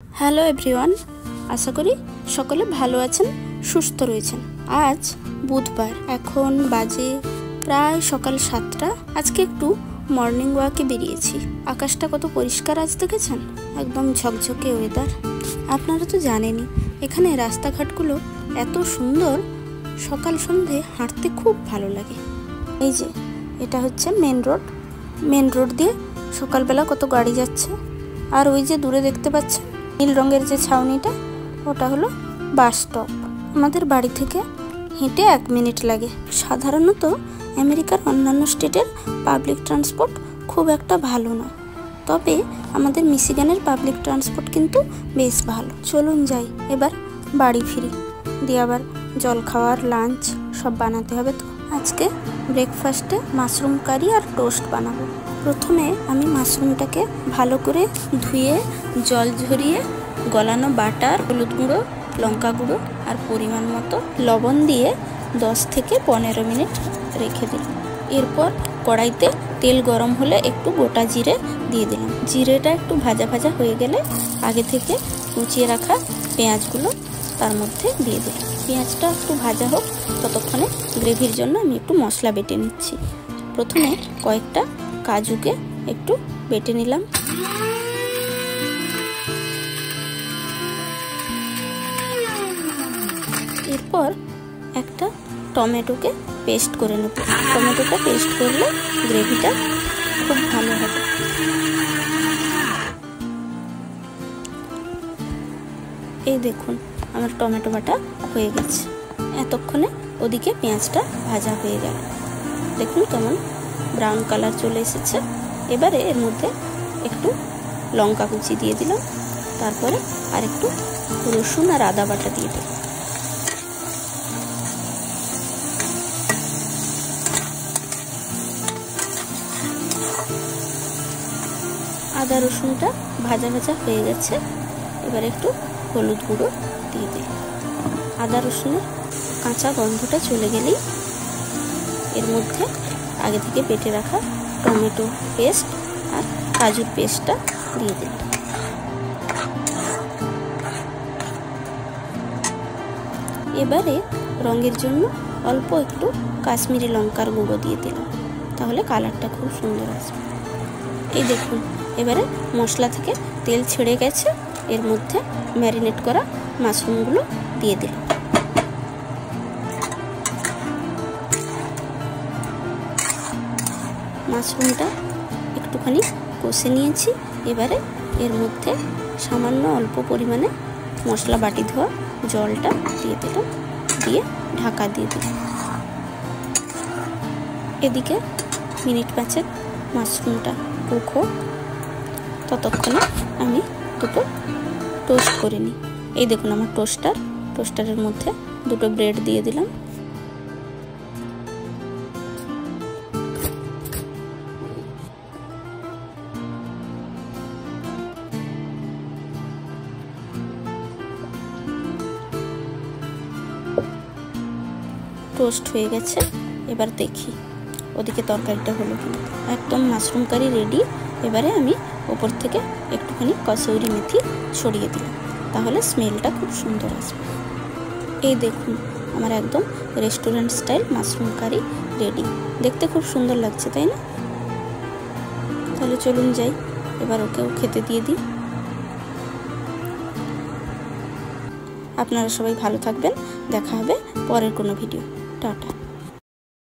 Hello everyone, আশা করি সকলে ভালো আছেন, সুস্থ রয়েছেন। আজ বুধবার, এখন বাজে প্রায় সকাল 7টা। আজকে একটু মর্নিং ওয়াকে বেরিয়েছি। আকাশটা কত পরিষ্কার আজ দেখেছেন, একদম ঝকঝকে ওয়েদার। আপনারা তো জানেনই এখানে রাস্তাঘাটগুলো এত সুন্দর, সকাল সন্ধে হাঁটতে খুব ভালো লাগে। এই যে এটা হচ্ছে মেন রোড দিয়ে সকালবেলা কত গাড়ি যাচ্ছে। আর ওই যে দূরে দেখতে পাচ্ছেন নীল রঙের যে ছাউনিটা, ওটা হলো বাস স্টপ। আমাদের বাড়ি থেকে হেঁটে 1 মিনিট লাগে। সাধারণত আমেরিকার অন্যান্য স্টেটের পাবলিক ট্রান্সপোর্ট খুব একটা ভালো না, তবে আমাদের মিশিগানের পাবলিক ট্রান্সপোর্ট কিন্তু বেশ ভালো। চলুন যাই এবার বাড়ি ফিরি, দিয়ে আবার জল খাওয়ার লাঞ্চ সব বানাতে হবে। তো আজকে ব্রেকফাস্টে মাশরুম কারি আর টোস্ট বানাবো। প্রথমে আমি মাশরুমটাকে ভালো করে ধুয়ে জল ঝরিয়ে গলানো বাটার, হলুদ গুঁড়ো, লঙ্কা গুঁড়ো আর পরিমাণ মতো লবণ দিয়ে 10 থেকে 15 মিনিট রেখে দিলাম। এরপর কড়াইতে তেল গরম হলে একটু গোটা জিরে দিয়ে দিলাম। জিরেটা একটু ভাজা ভাজা হয়ে গেলে আগে থেকে কুচিয়ে রাখা পেঁয়াজগুলো তার মধ্যে দিয়ে দিলাম। পেঁয়াজটা একটু ভাজা হোক, ততক্ষণে গ্রেভির জন্য আমি একটু মশলা বেটে নিচ্ছি। প্রথমে কয়েকটা কাজুকে একটু বেটে নিলাম। এরপর একটা টমেটোকে পেস্ট করে নেব। টমেটোটা পেস্ট করলে গ্রেভিটা খুব ভালো হবে। এই দেখুন আমার টমেটো বাটা হয়ে গেছে। এতক্ষণে ওদিকে পেঁয়াজটা ভাজা হয়ে গেল। দেখুন কেমন ব্রাউন কালার চলে এসেছে। এবারে এর মধ্যে একটু লঙ্কা কুচি দিয়ে দিলাম, তারপরে আর একটু রসুন আর আদা বাটা দিয়ে দিলাম। আদা রসুনটা ভাজা ভাজা হয়ে গেছে। এবার একটু হলুদ গুঁড়ো দিয়ে দিলাম। আদা রসুনের কাঁচা গন্ধটা চলে গেলেই এর মধ্যে আগে থেকে বেটে রাখা টমেটো পেস্ট আর কাজুর পেস্টটা দিয়ে দিলাম। এবারে রঙের জন্য অল্প একটু কাশ্মীরি লঙ্কার গুঁড়ো দিয়ে দিলাম, তাহলে কালারটা খুব সুন্দর আসবে। এই দেখুন এবারে মশলা থেকে তেল ছেড়ে গেছে। এর মধ্যে ম্যারিনেট করা মাশরুমগুলো দিয়ে দিলাম। মাশরুমটা একটুখানি কষে নিয়েছি। এবারে এর মধ্যে সামান্য অল্প পরিমাণে মশলা বাটি ধোয়া জলটা দিয়ে দিলাম, দিয়ে ঢাকা দিয়ে দিলাম। এদিকে মিনিট 5 মাশরুমটা কুক হোক, ততক্ষণে আমি দুটো টোস্ট করে নিই। এই দেখুন আমার টোস্টারের মধ্যে দুটো ব্রেড দিয়ে দিলাম। টোস্ট হয়ে গেছে। এবার দেখি ওদিকে তরকারিটা হলো কিনা। একদম মাশরুম কারি রেডি। এবারে আমি ওপর থেকে একটুখানি কসুরি মেথি ছড়িয়ে দিলাম, তাহলে স্মেলটা খুব সুন্দর আসবে। এই দেখুন আমার একদম restaurant style mushroom curry ready. দেখতে খুব সুন্দর লাগছে, তাই না? তাহলে চলুন যাই, এবার ওকেও খেতে দিয়ে দিই। আপনারা সবাই ভালো থাকবেন। দেখা হবে পরের কোনো ভিডিও। টাটা।